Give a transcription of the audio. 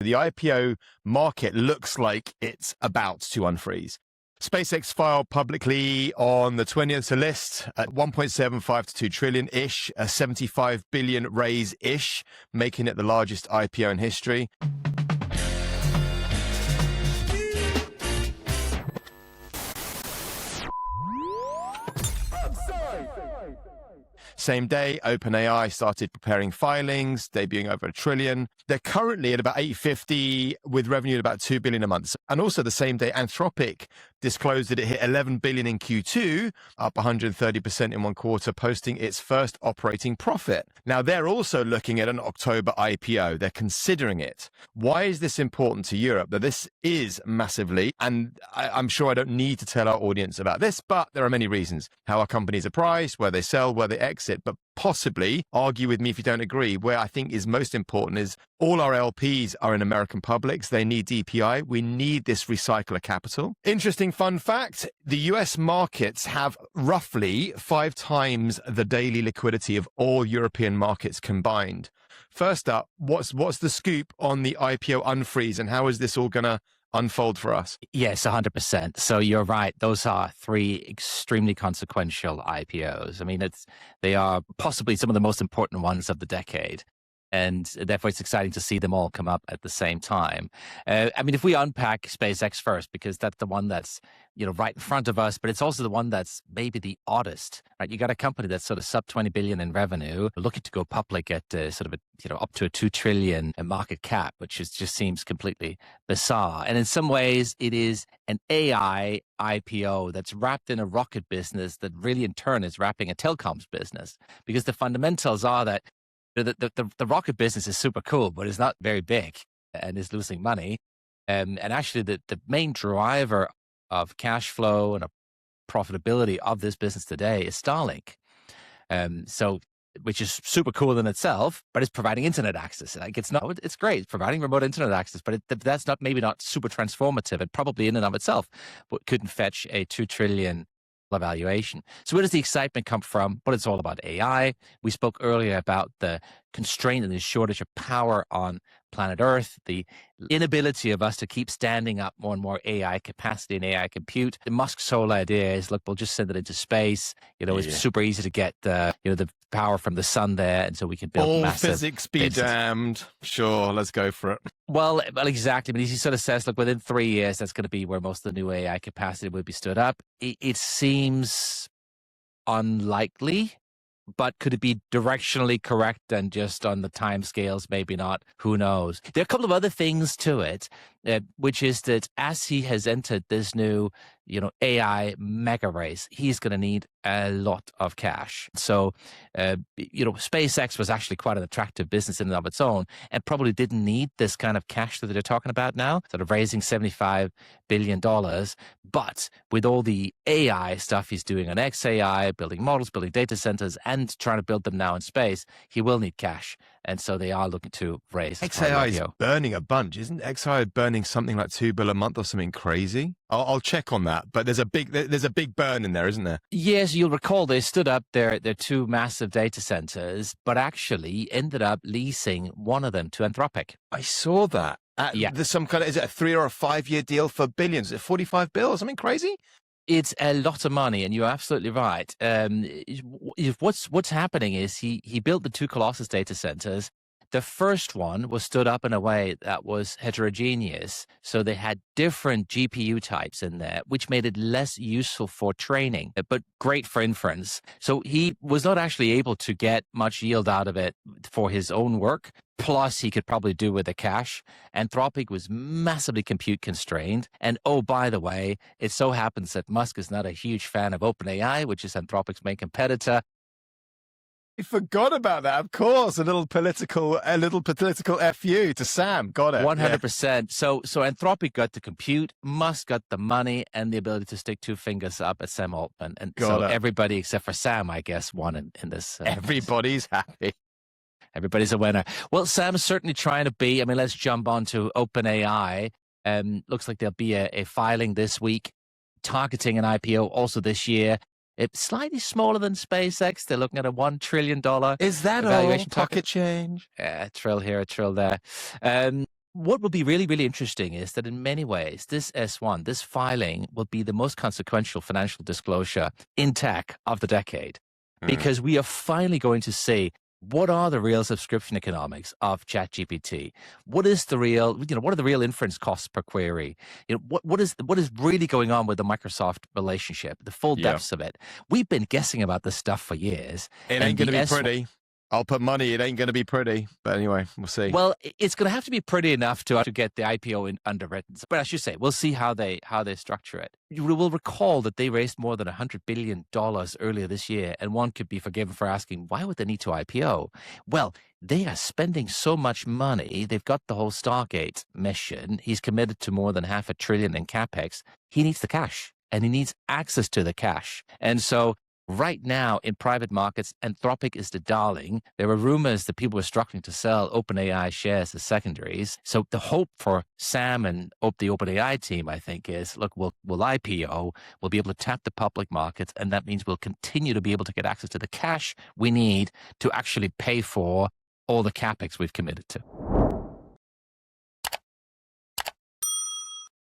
The IPO market looks like it's about to unfreeze. SpaceX filed publicly on the 20th to list at 1.75 to 2 trillion-ish, a 75 billion raise-ish, making it the largest IPO in history. Same day, OpenAI started preparing filings, debuting over $1 trillion. They're currently at about 850 with revenue at about $2 billion a month. And also the same day, Anthropic disclosed that it hit $11 billion in Q2, up 130% in one quarter, posting its first operating profit. Now, they're also looking at an October IPO. They're considering it. Why is this important to Europe? Now, this is massively, and I'm sure I don't need to tell our audience about this, but there are many reasons. How our companies are priced, where they sell, where they exit, but possibly, argue with me if you don't agree, where I think is most important is all our LPs are in American publics. They need DPI. We need this recycler capital. Interesting fun fact, the US markets have roughly 5 times the daily liquidity of all European markets combined. First up, what's the scoop on the IPO unfreeze and how is this all going to unfold for us? Yes, 100%. So you're right. Those are 3 extremely consequential IPOs. I mean, they are possibly some of the most important ones of the decade. And therefore, it's exciting to see them all come up at the same time. I mean, if we unpack SpaceX first, because that's the one that's, right in front of us, but it's also the one that's maybe the oddest, right? You got a company that's sort of sub 20 billion in revenue, looking to go public at sort of up to a 2 trillion market cap, which just seems completely bizarre. And in some ways, it is an AI IPO that's wrapped in a rocket business that really in turn is wrapping a telecoms business, because the fundamentals are that the rocket business is super cool, but it's not very big and is losing money. And actually, the main driver of cash flow and profitability of this business today is Starlink. So, which is super cool in itself, but it's providing internet access. Like it's great, it's providing remote internet access, but that's maybe not super transformative. It probably in and of itself couldn't fetch a 2 trillion valuation. So where does the excitement come from? Well, it's all about AI. We spoke earlier about the constraint and the shortage of power on planet Earth, the inability of us to keep standing up more and more AI capacity and AI compute. The Musk's whole idea is, look, we'll just send it into space. It's super easy to get the power from the sun there, and so we can build all massive physics be damned. Sure, let's go for it. Well, exactly. But he sort of says, look, within 3 years, that's going to be where most of the new AI capacity will be stood up. It seems unlikely, but could it be directionally correct and just on the time scales? Maybe not. Who knows? There are a couple of other things to it, which is that as he has entered this new, AI mega race, he's going to need a lot of cash. So, SpaceX was actually quite an attractive business in and of its own and probably didn't need this kind of cash that they're talking about now, sort of raising $75 billion. But with all the AI stuff he's doing on XAI, building models, building data centers, and trying to build them now in space, he will need cash. And so they are looking to raise. XAI is burning a bunch, isn't XAI burning something like $2 billion a month or something crazy? I'll check on that, but there's a big burn in there, isn't there? Yes, you'll recall they stood up their 2 massive data centers, but actually ended up leasing one of them to Anthropic. I saw that. There's some kind of, is it a 3 or a 5 year deal for billions? Is it 45 billion or something crazy? It's a lot of money, and you're absolutely right. What's happening is he built the 2 Colossus data centers. The first one was stood up in a way that was heterogeneous. So they had different GPU types in there, which made it less useful for training, but great for inference. So he was not actually able to get much yield out of it for his own work. Plus, he could probably do with the cash. Anthropic was massively compute constrained. And oh, by the way, it so happens that Musk is not a huge fan of OpenAI, which is Anthropic's main competitor. I forgot about that. Of course, a little political FU to Sam. Got it. 100%. Yeah. So Anthropic got the compute, Musk got the money and the ability to stick 2 fingers up at Sam Altman. And everybody except for Sam, I guess, won in this. Everybody's happy. Everybody's a winner. Well, Sam's certainly trying to be. Let's jump on to OpenAI. Looks like there'll be a filing this week targeting an IPO also this year. It's slightly smaller than SpaceX. They're looking at a $1 trillion Is that valuation all? Pocket change? A trill here, a trill there. What will be really, really interesting is that in many ways, this S1, this filing, will be the most consequential financial disclosure in tech of the decade, Mm. because we are finally going to see what are the real subscription economics of ChatGPT. What is the real, what are the real inference costs per query? What is really going on with the Microsoft relationship, the full Yeah. depths of it. We've been guessing about this stuff for years. It and ain't going to the be S1 pretty. I'll put money. It ain't going to be pretty. But anyway, we'll see. Well, it's going to have to be pretty enough to get the IPO underwritten. But I should say, we'll see how they structure it. You will recall that they raised more than $100 billion earlier this year, and one could be forgiven for asking, why would they need to IPO? Well, they are spending so much money. They've got the whole Stargate mission. He's committed to more than $500 billion in CapEx. He needs the cash, and he needs access to the cash. And so right now, in private markets, Anthropic is the darling. There were rumors that people were struggling to sell OpenAI shares as secondaries. So the hope for Sam and the OpenAI team, I think, is, look, we'll IPO, we'll be able to tap the public markets, and that means we'll continue to be able to get access to the cash we need to actually pay for all the CapEx we've committed to.